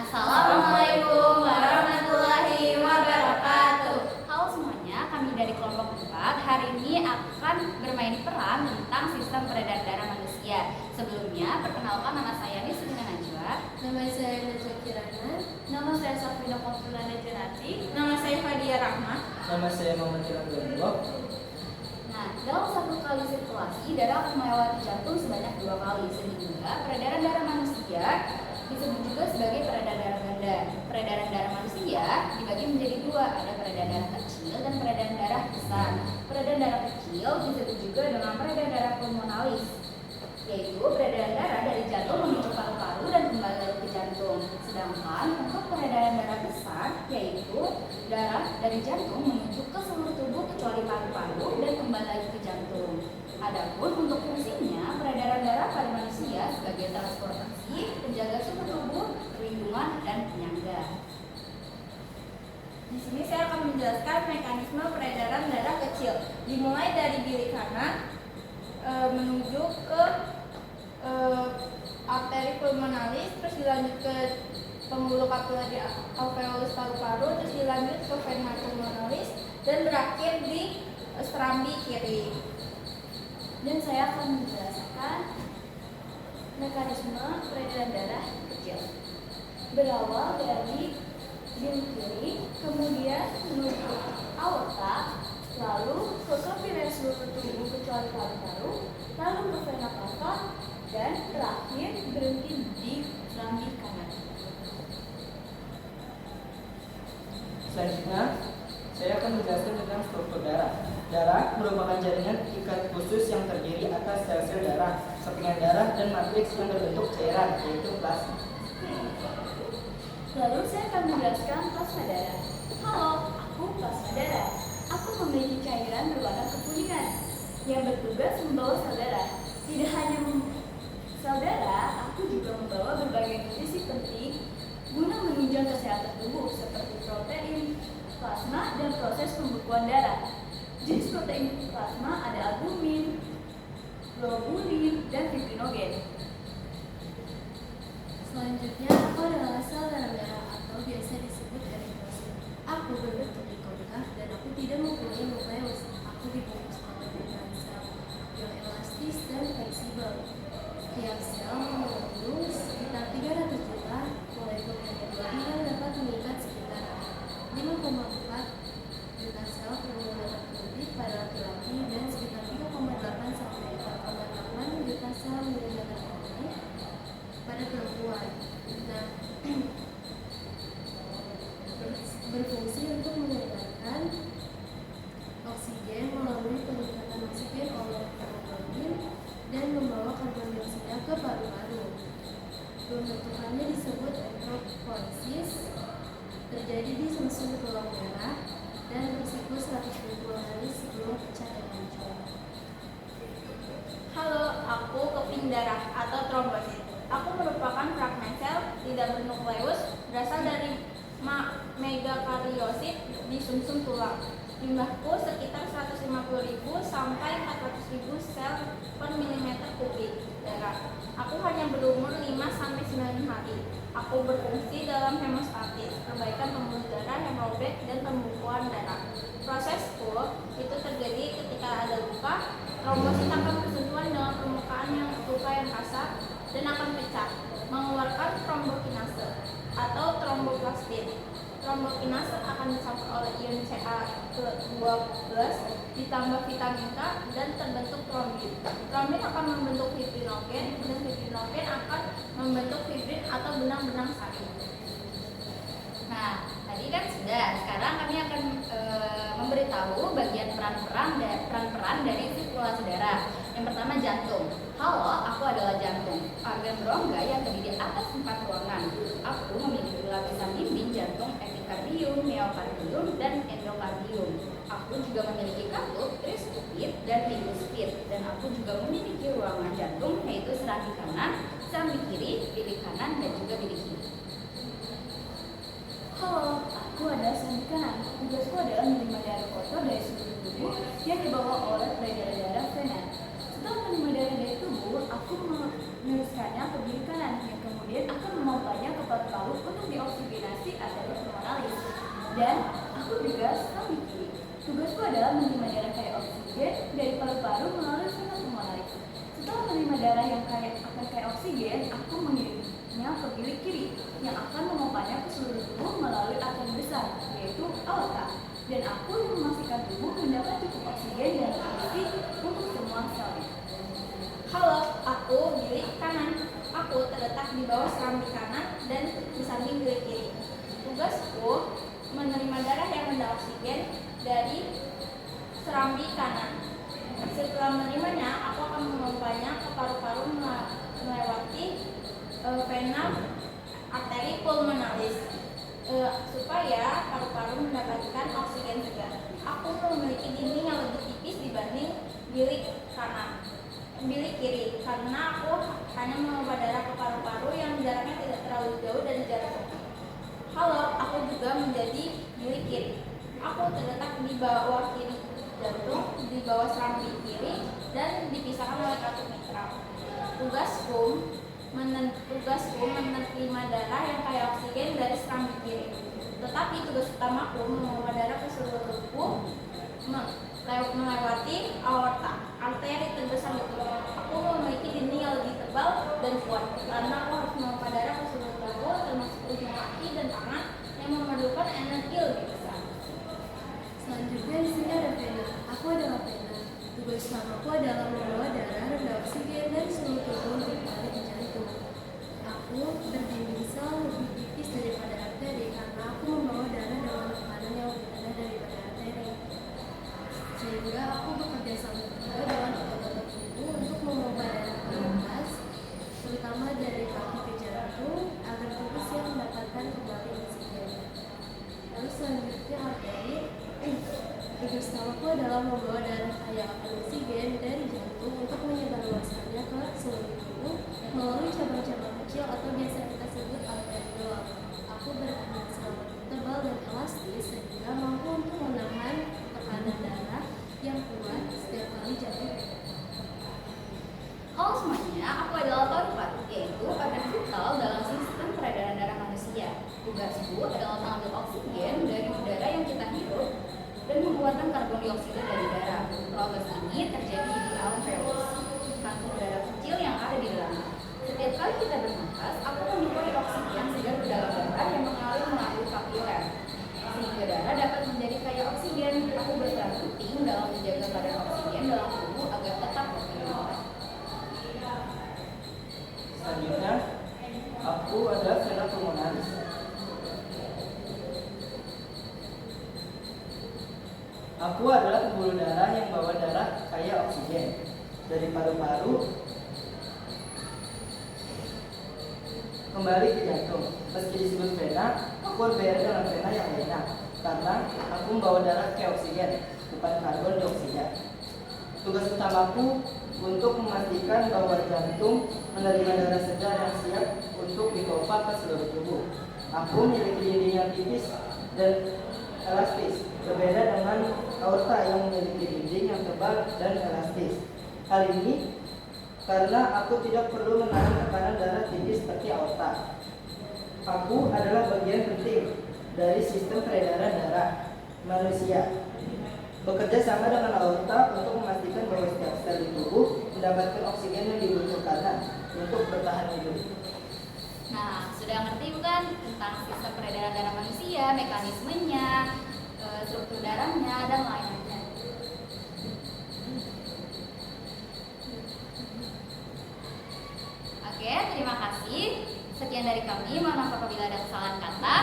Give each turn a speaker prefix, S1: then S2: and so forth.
S1: Assalamualaikum warahmatullahi wabarakatuh. Halo semuanya, kami dari kelompok 4 hari ini akan bermain peran tentang sistem peredaran darah manusia. Sebelumnya, perkenalkan nama saya Nisrina Najwa.
S2: Nama saya Najwa Kirana.
S1: Nama saya Safina Konsulana Janati.
S3: Nama saya Fadia Rahmat.
S4: Nama saya Muhammad Ilham Gandulok.
S1: Nah, dalam satu kali sirkulasi, darah akan melewati jantung sebanyak 2 kali, sehingga peredaran darah manusia disebut juga sebagai peredaran darah ganda. Peredaran darah manusia dibagi menjadi 2, ada peredaran darah kecil dan peredaran darah besar. Peredaran darah kecil disebut juga dengan peredaran darah pulmonalis, yaitu peredaran darah dari jantung menuju paru-paru dan kembali lagi ke jantung. Sedangkan untuk peredaran darah besar, yaitu darah dari jantung menuju ke seluruh tubuh kecuali paru-paru dan kembali lagi ke jantung. Adapun untuk fungsinya, peredaran darah pada manusia sebagai transportasi, penjaga suhu tubuh, perlindungan, dan penyangga.
S3: Di sini saya akan menjelaskan mekanisme peredaran darah kecil. Dimulai dari bilik kanan menuju ke arteri pulmonalis, terus dilanjut ke pembuluh kapilari alveolus paru-paru, terus dilanjut ke vena pulmonalis dan berakhir di strambi kiri.
S1: Dan saya akan menjelaskan mekanisme peredaran darah kecil. Berawal dari bilik kiri, kemudian menuju aorta, lalu ke kapilier seluruh tubuh kecuali paru-paru, lalu ke vena cava, dan terakhir berhenti di strambi kanan.
S4: Selanjutnya, saya akan menjelaskan tentang struktur darah. Darah merupakan jaringan ikat khusus yang terdiri atas sel-sel darah, sampingan darah, dan matriks yang berbentuk cairan, yaitu plasma.
S1: Lalu saya akan menjelaskan plasma darah. Halo, aku plasma darah. Aku memiliki cairan berwarna kekuningan yang bertugas membawa sel darah. Tidak hanya sel darah, aku juga membawa berbagai nutrisi penting guna menunjang kesehatan tubuh seperti protein, plasma, dan proses pembekuan darah. Jenis protein plasma ada albumin, globulin, dan fibrinogen.
S2: Selanjutnya, aku adalah sel dalam darah atau biasa disebut eritrosit. Aku berbentuk konkave dan aku tidak mempunyai nukleus. Aku dibungkus oleh membrana sel yang elastis dan fleksibel. Setiap sel mengandung sekitar 300 juta molekul hemoglobin yang dapat mengikat sekitar 5,4 juta sel per milimeter kubik pada laki-laki dan sekitar 3,8 sampai 4,8 juta sel milimeter kubik pada perempuan. Nah, berfungsi untuk mengedarkan oksigen melalui peningkatan oksigen oleh hemoglobin dan membawa karbon dioksida ke paru-paru. Pembentukannya disebut enteropoiesis, terjadi di sumsum tulang merah dan bersiklus 120 hari sebelum pecah dan hancur.
S3: Halo, aku keping darah atau trombosit. Aku merupakan fragmen sel tidak bernukleus berasal dari megakariosit di sumsum tulang. Jumlahku sekitar 150.000 sampai 400.000 sel per milimeter kubik darah. Aku hanya berumur 5 sampai 9 hari. Aku berfungsi dalam hemostatis, perbaikan pembuluh darah, hemoglobin, dan pembekuan darah. Prosesku itu terjadi ketika ada luka. Trombosit akan bersentuhan dengan permukaan yang luka yang kasar dan akan pecah, mengeluarkan trombokinase atau tromboplastin. Trombokinase akan dicampur oleh ion Ca12 ditambah vitamin K dan terbentuk trombin. Trombin akan membentuk fibrinogen dan fibrinogen akan membentuk fibrin atau benang-benang sari.
S1: Nah, tadi kan sudah. Sekarang kami akan memberitahu bagian peran-peran dari sirkulasi darah. Yang pertama, jantung. Halo, aku adalah jantung, organ berongga yang terdiri atas 4 ruangan. Aku memiliki lapisan dinding jantung, epikardium, miokardium, dan endokardium. Aku juga memiliki katup, tricuspid, dan tricuspid. Dan aku juga memiliki ruangan jantung, yaitu serambi kanan, serambi kiri, bilik kanan, dan juga bilik kiri. Halo, aku adalah serambi kanan. Tugasku adalah menerima darah kotor dari seluruh tubuh yang dibawa oleh peredaran darah vena. Setelah menerima darah dari tubuh, aku meneruskannya ke bilik kanan yang kemudian akan memompanya ke paru-paru untuk dioksigenasi adalah pulmonalis. Dan aku juga serambi kiri. Tugasku adalah menerima darah kaya oksigen dari paru-paru melalui vena pulmonalis. Setelah menerima darah yang kaya oksigen, aku mengirimnya ke bilik kiri yang akan memompanya ke seluruh tubuh melalui arteri besar, yaitu aorta. Dan aku yang memastikan tubuh mendapat cukup oksigen dan nutrisi untuk semua selnya.
S3: Halo, aku bilik kanan. Aku terletak di bawah serambi kanan dan di samping bilik kiri. Tugasku menerima darah yang rendah oksigen dari serambi kanan. Setelah menerimanya, aku akan memompanya ke paru-paru melewati vena arteri pulmonalis supaya paru-paru mendapatkan oksigen segar. Aku memiliki dinding yang lebih tipis dibanding bilik kiri karena aku hanya memompa darah ke paru-paru yang jaraknya tidak terlalu jauh dari jarak kopi. Halo, aku juga menjadi bilik kiri. Aku terletak di bawah kiri jantung, di bawah serambi kiri, dan dipisahkan oleh katup mitral. Tugasku menerima darah yang kaya oksigen dari serambi kiri. Tetapi tugas utamaku memompa darah ke seluruh tubuh melewati aorta, arteri terbesar di tubuh. Aku memiliki dinding yang lebih tebal dan kuat karena aku harus memompa darah ke seluruh tubuh, termasuk ujung kaki dan tangan yang memerlukan energi lebih besar.
S2: Selanjutnya di sini ada vena. Aku adalah vena. Tugas utamaku adalah membawa darah rendah oksigen dari seluruh tubuh untuk balik ke jantung. Aku berdinding sel lebih tipis daripada arteri karena aku membawa darah dengan tekanan yang lebih rendah daripada arteri. Sehingga aku bekerja sama juga dengan otot-otot tubuh untuk memompa darah ke atas, terutama dari kaki ke jantung, agar tubuh siap mendapatkan kembali oksigen. Lalu selanjutnya arteri. Tugas utamaku adalah membawa darah kaya oksigen dari jantung untuk menyebarluaskannya ke seluruh tubuh melalui cabang-cabang kecil atau biasa kita sebut arteriol. Aku berada selamat tebal dan elastis sehingga mampu untuk menahan tekanan darah yang kuat setiap kali jantung.
S1: Halo semuanya, aku adalah paru-paru, yaitu organ vital dalam sistem peredaran darah manusia. Tugasku adalah mengambil oksigen dari udara yang kita hirup dan mengeluarkan karbon dioksida dari darah. Proses ini terjadi di alveolus, kantung udara kecil yang ada di dalamnya. Setiap kali kita bernafas, aku menyuplai oksigen segar ke dalam darah yang mengalir melalui kapiler, sehingga darah dapat menjadi kaya oksigen. Aku berperan penting dalam menjaga kadar oksigen dalam tubuh agar tetap optimal.
S4: Selanjutnya, aku adalah vena pulmonalis. Aku adalah pembuluh darah yang bawa darah kaya oksigen dari paru-paru kembali ke jantung. Meski disebut vena, aku berbeda dengan vena yang lainnya karena aku membawa darah kaya oksigen, bukan karbon dioksida. Tugas utamaku untuk memastikan bahwa jantung menerima darah segar yang siap untuk dipompa ke seluruh tubuh. Aku memiliki dinding yang tipis dan elastis, berbeda dengan aorta yang memiliki dinding yang tebal dan elastis. Hal ini karena aku tidak perlu menahan tekanan darah tinggi seperti aorta. Aku adalah bagian penting dari sistem peredaran darah manusia. Bekerja sama dengan aorta untuk memastikan bahwa setiap sel di tubuh mendapatkan oksigen yang dibutuhkan untuk bertahan hidup.
S1: Nah, sudah ngerti bukan tentang sistem peredaran darah manusia, mekanismenya, struktur darahnya, dan lain-lainnya. Oke, terima kasih. Sekian dari kami. Mohon maaf apabila ada kesalahan kata.